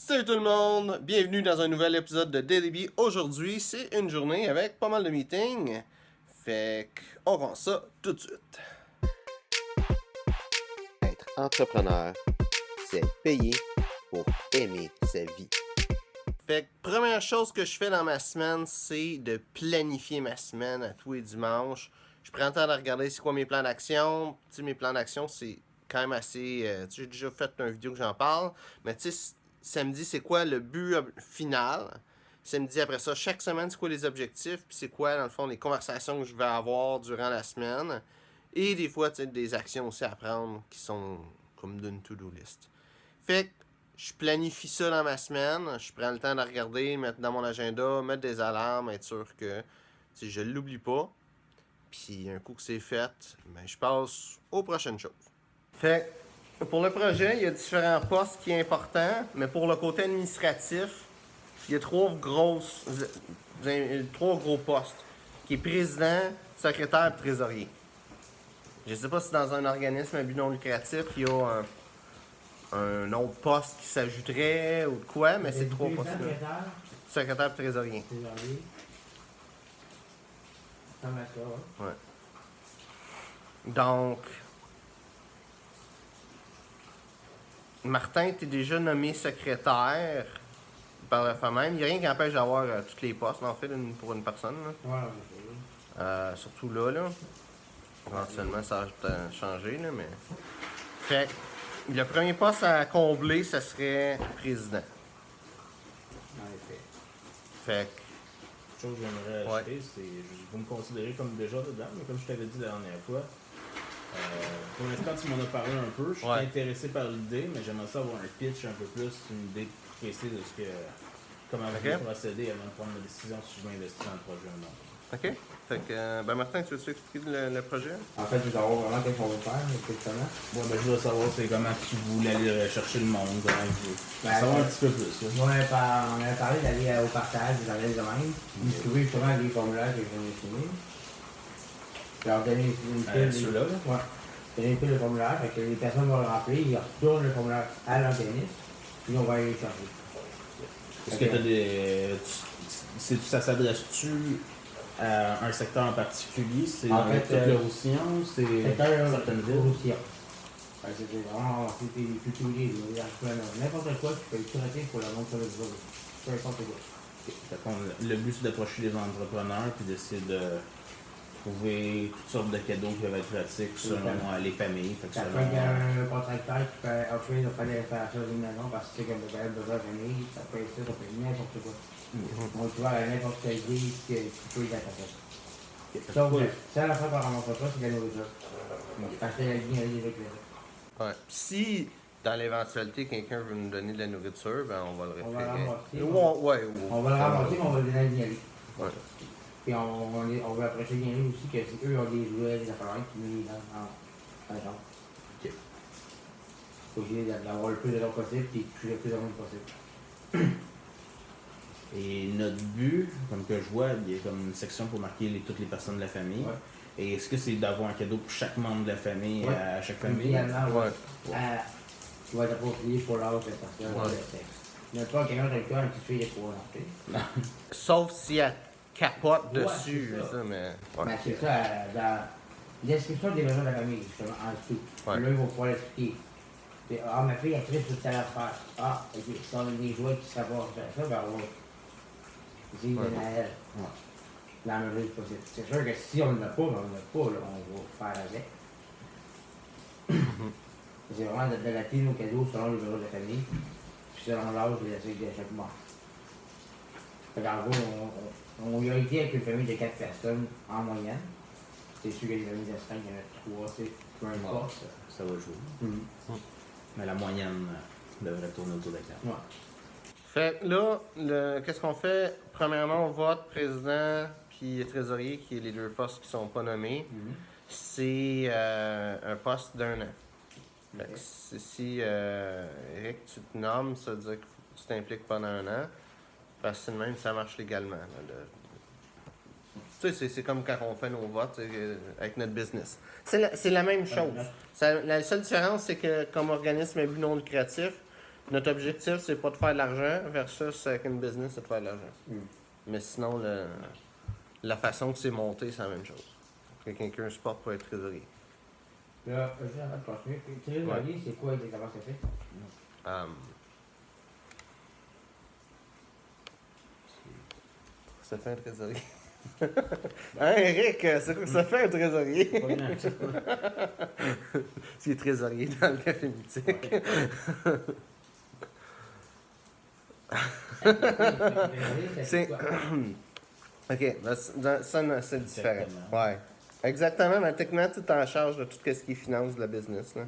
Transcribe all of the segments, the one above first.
Salut tout le monde, bienvenue dans un nouvel épisode de Daily Bee. Aujourd'hui, c'est une journée avec pas mal de meetings. Fait qu'on commence ça tout de suite. Être entrepreneur, c'est payer pour aimer sa vie. Fait que première chose que je fais dans ma semaine, c'est de planifier ma semaine à tous les dimanches. Je prends le temps de regarder c'est quoi mes plans d'action. Tu sais, mes plans d'action, c'est quand même assez... j'ai déjà fait une vidéo que j'en parle, mais tu sais, samedi, c'est quoi le but final? Samedi, après ça, chaque semaine, c'est quoi les objectifs? Puis c'est quoi, dans le fond, les conversations que je vais avoir durant la semaine? Et des fois, tu sais, des actions aussi à prendre qui sont comme d'une to-do list. Fait que je planifie ça dans ma semaine. Je prends le temps de regarder, mettre dans mon agenda, mettre des alarmes, être sûr que tu sais, je ne l'oublie pas. Puis un coup que c'est fait, ben, je passe aux prochaines choses. Fait pour le projet, il y a différents postes qui sont importants, mais pour le côté administratif, il y a trois gros postes, qui est président, secrétaire et trésorier. Je ne sais pas si dans un organisme à but non lucratif, il y a un autre poste qui s'ajouterait ou de quoi, mais c'est trois postes. Secrétaire et trésorier. Ouais. Donc, Martin, tu es déjà nommé secrétaire par la femme même. Il n'y a rien qui empêche d'avoir tous les postes, en fait, pour une personne. Là. Ouais, surtout là. Éventuellement, ça va peut-être changer, là, mais... Fait que, le premier poste à combler, ce serait président. en effet. Fait que... Chose que j'aimerais ajouter, c'est vous me considérez comme déjà dedans, mais comme je t'avais dit la dernière fois, pour l'instant tu m'en as parlé un peu, je suis intéressé par l'idée, mais j'aimerais ça avoir un pitch un peu plus, une idée précise de ce que comment vous voulez procéder avant de prendre la décision si je vais investir dans le projet ou non. OK. Fait que, Martin, tu veux-tu expliquer le projet? En fait, je veux savoir vraiment qu'est-ce qu'on veut faire, exactement. Bon, ben, je veux savoir c'est comment tu voulais aller chercher le monde, comment tu veux savoir un petit peu plus. Là. Ouais, on avait parlé d'aller au partage des adresses de même, puis de trouver justement les formulaires que je viens de signer. Leur donner une pile. Ceux-là, là? Ouais. Donner une pile de formulaires, fait que les personnes vont le remplir, ils retournent le formulaire à l'organisme, puis on va aller les chercher. Est-ce que tu as des. Ça s'adresse-tu à un secteur en particulier? C'est en fait, le Roussillon? C'est certaines villes? C'est vraiment, c'est tout lié, n'importe quoi, tu peux être traité pour la vente sur les autres. Peu importe quoi. Le but, c'est d'approcher les entrepreneurs puis d'essayer de trouver toutes sortes de cadeaux qui peuvent être pratiques selon les familles. Ça peut être un contracteur qui peut offrir de faire des réparations d'une maison parce que c'est comme le période de la famille, ça peut être ça, ça peut être n'importe quoi. On va voir à n'importe quelle idée qui peut y apporter. Sauf que ça, la fois qu'on ne remonte pas, c'est de la nourriture. Parce que la vie, elle est avec les. Ouais. Si, dans l'éventualité, quelqu'un veut nous donner de la nourriture, ben on va le référer. On va le ramasser, mais on va le donner à l'INALI. Ouais. Puis on va approcher l'INALI aussi, que si eux ont des jouets, des appareils qui nous les donnent en exemple. OK. Faut essayer d'avoir le plus de temps possible et toucher le plus de monde possible. Et notre but, comme que je vois, il y a comme une section pour marquer toutes les personnes de la famille. Ouais. Et est-ce que c'est d'avoir un cadeau pour chaque membre de la famille, à chaque famille? Tu vas être approprié pour l'âge de la personne, le sexe. Il n'y a pas quelqu'un avec toi, une petite fille, il faut rentrer. Sauf si elle capote dessus, c'est ça. mais... Mais c'est ça, dans la description des besoins de la famille, justement, en dessous. Là, ils vont pouvoir l'expliquer. Ah, ma fille, elle tripe sur telle affaire. Ah, ok, si on a des jouets qui se rapportent à ça, ben on va essayer de donner à elle. Dans la mesure du possible. C'est sûr que si on ne l'a pas, ben on ne l'a pas, là, on va faire avec. C'est vraiment d'adapter nos cadeaux selon les besoins de la famille, puis selon l'âge de chaque membre. En gros, on y a été avec une famille de 4 personnes en moyenne. C'est sûr que les familles de 5, il y en a 3, c'est peu importe. Ça va jouer. Mais la moyenne devrait tourner autour de 4. Ouais. Fait que là, qu'est-ce qu'on fait? Premièrement, on vote président puis trésorier, qui est les deux postes qui sont pas nommés. C'est un poste d'1 an. Fait que si Eric, tu te nommes, ça veut dire que tu t'impliques pendant 1 an. Parce que même, ça marche légalement. Tu sais, c'est comme quand on fait nos votes avec notre business. C'est la même chose. La seule différence, c'est que comme organisme à but non lucratif, Notre objectif, c'est pas de faire de l'argent, versus avec une business, c'est de faire de l'argent. Mais sinon, la façon que c'est monté, c'est la même chose. Que quelqu'un supporte pour être trésorier. Là, juste avant de continuer, trésorier, c'est quoi exactement ça fait? Ça fait un trésorier. Hein, Eric, c'est quoi que ça fait un trésorier? Pas bien, ça. C'est trésorier dans le café mythique. C'est. Ok, ça c'est différent. Exactement. Ouais. Exactement, mais techniquement, tu es en charge de tout ce qui est finance de la business. Là.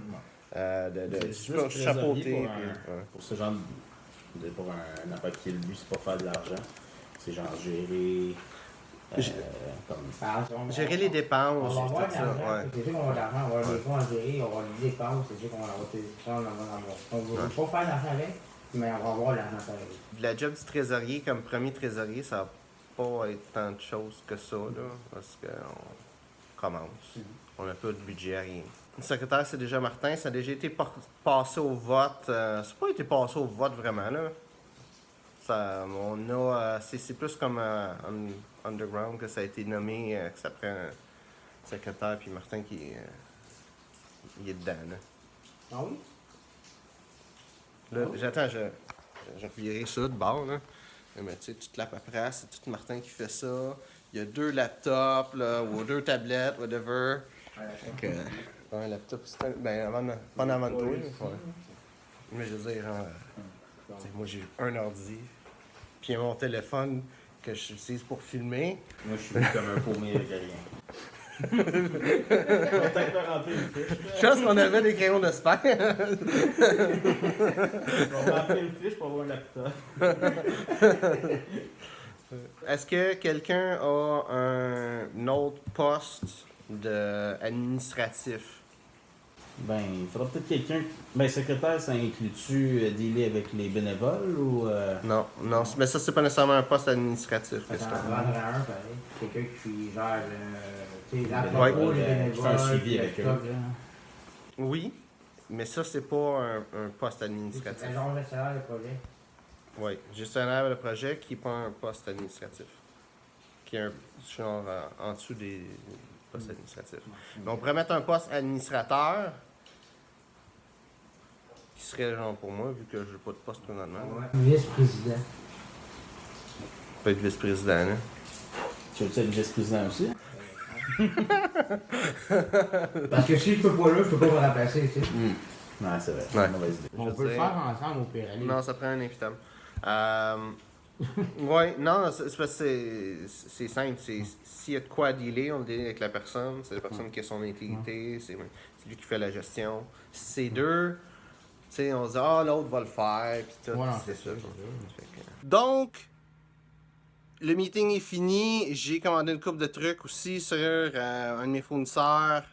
C'est juste chapeauter. trésorier Puis, pour ce genre pour un appart qui, lui, c'est pas faire de l'argent. C'est genre gérer. Gérer les dépenses, On va tout avoir de ça. l'argent, Ouais. c'est sûr qu'on va de l'argent, on va avoir des fonds à gérer, on va avoir des dépenses, c'est sûr qu'on va avoir des dépenses, on va pas faire d'argent avec, mais on va avoir de l'argent pareil. La job du trésorier, comme premier trésorier, ça va pas être tant de choses que ça, là, parce qu'on commence. On n'a pas de budget, rien. Le secrétaire, c'est déjà Martin. Ça a déjà été passé au vote. Ça n'a pas été passé au vote vraiment, là. Ça, on a, c'est plus comme underground que ça a été nommé, que ça prend un secrétaire, puis Martin qui il est dedans, là. Ah oui? Là, j'attends, je revirerai ça de bord, là. Mais tu sais, toute la paperasse, c'est tout Martin qui fait ça. Il y a 2 laptops, là, ou 2 tablettes, whatever. Donc, un laptop, c'est pas avant de toi, là. Ouais. Mais je veux dire, tu sais, moi j'ai un ordi, puis mon téléphone que j'utilise pour filmer. Moi, je suis comme un paumé algérien. On va peut-être me remplir une fiche. Je pense qu'on avait des crayons de spare. On va remplir une fiche pour avoir un laptop. Est-ce que quelqu'un a un autre poste administratif? Ben, il faudra peut-être quelqu'un. Ben, secrétaire, ça inclut-tu dealer avec les bénévoles ou. Non, mais ça, c'est pas nécessairement un poste administratif. Ça c'est en ça. vendrait un, pareil. Quelqu'un qui gère tu sais, la Ouais. propos, les bénévoles, Qui fait un suivi avec le eux. stock, là. Oui, mais ça, c'est pas un poste administratif. C'est genre le salaire de projet. Oui, gestionnaire de projet qui n'est pas un poste administratif. Qui est un genre en dessous des postes administratifs. Mais on pourrait mettre un poste administrateur qui serait genre pour moi, vu que je n'ai pas de poste présentement. Ouais. Vice-président. Peut être vice-président, là. Tu veux-tu être vice-président aussi? Parce que si je peux pas là, je peux pas me remplacer, tu sais. Ouais, c'est vrai. Ouais. Mauvaise idée. On peut le faire ensemble au pire. Allez. Non, ça prend un invitable. Ouais, non, c'est parce que c'est simple. S'il y a de quoi à dealer, on le deal avec la personne. C'est la personne qui a son intégrité. C'est lui qui fait la gestion. Si c'est deux, tu sais, on se dit, ah, l'autre va le faire. Puis tout. Voilà, c'est c'est ça. ça. Fait que- Donc, le meeting est fini. J'ai commandé une couple de trucs aussi sur un de mes fournisseurs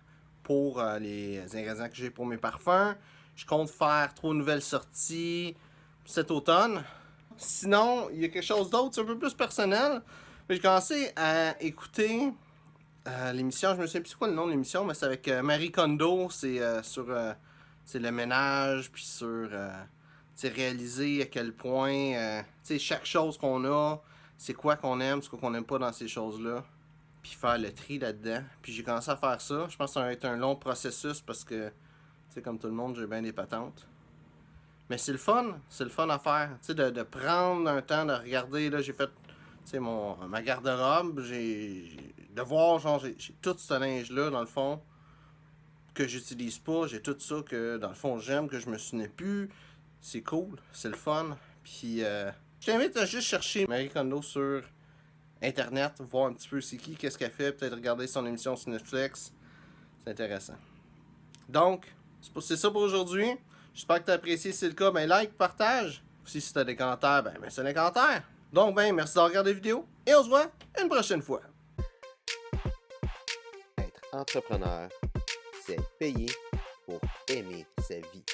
pour les ingrédients que j'ai pour mes parfums. Je compte faire 3 nouvelles sorties cet automne. Sinon, il y a quelque chose d'autre, c'est un peu plus personnel. J'ai commencé à écouter l'émission, je me souviens plus c'est quoi le nom de l'émission, mais c'est avec Marie Kondo, c'est sur c'est le ménage, puis sur réaliser à quel point chaque chose qu'on a, c'est quoi qu'on aime, c'est quoi qu'on n'aime pas dans ces choses-là, puis faire le tri là-dedans. Puis j'ai commencé à faire ça. Je pense que ça va être un long processus parce que, comme tout le monde, j'ai bien des patentes. Mais c'est le fun à faire, de prendre un temps de regarder, là, j'ai fait, ma garde-robe, de voir, genre, j'ai tout ce linge-là, dans le fond, que j'utilise pas, j'ai tout ça que, dans le fond, j'aime, que je me souvenais plus, c'est cool, c'est le fun, puis, je t'invite à juste chercher Marie Kondo sur Internet, voir un petit peu c'est qui, qu'est-ce qu'elle fait, peut-être regarder son émission sur Netflix, c'est intéressant. Donc, c'est ça pour aujourd'hui. J'espère que tu as apprécié. Si c'est le cas, ben like, partage. Si tu as des commentaires, ben mets ça dans les commentaires. Donc, merci d'avoir regardé la vidéo et on se voit une prochaine fois. Être entrepreneur, c'est payer pour aimer sa vie.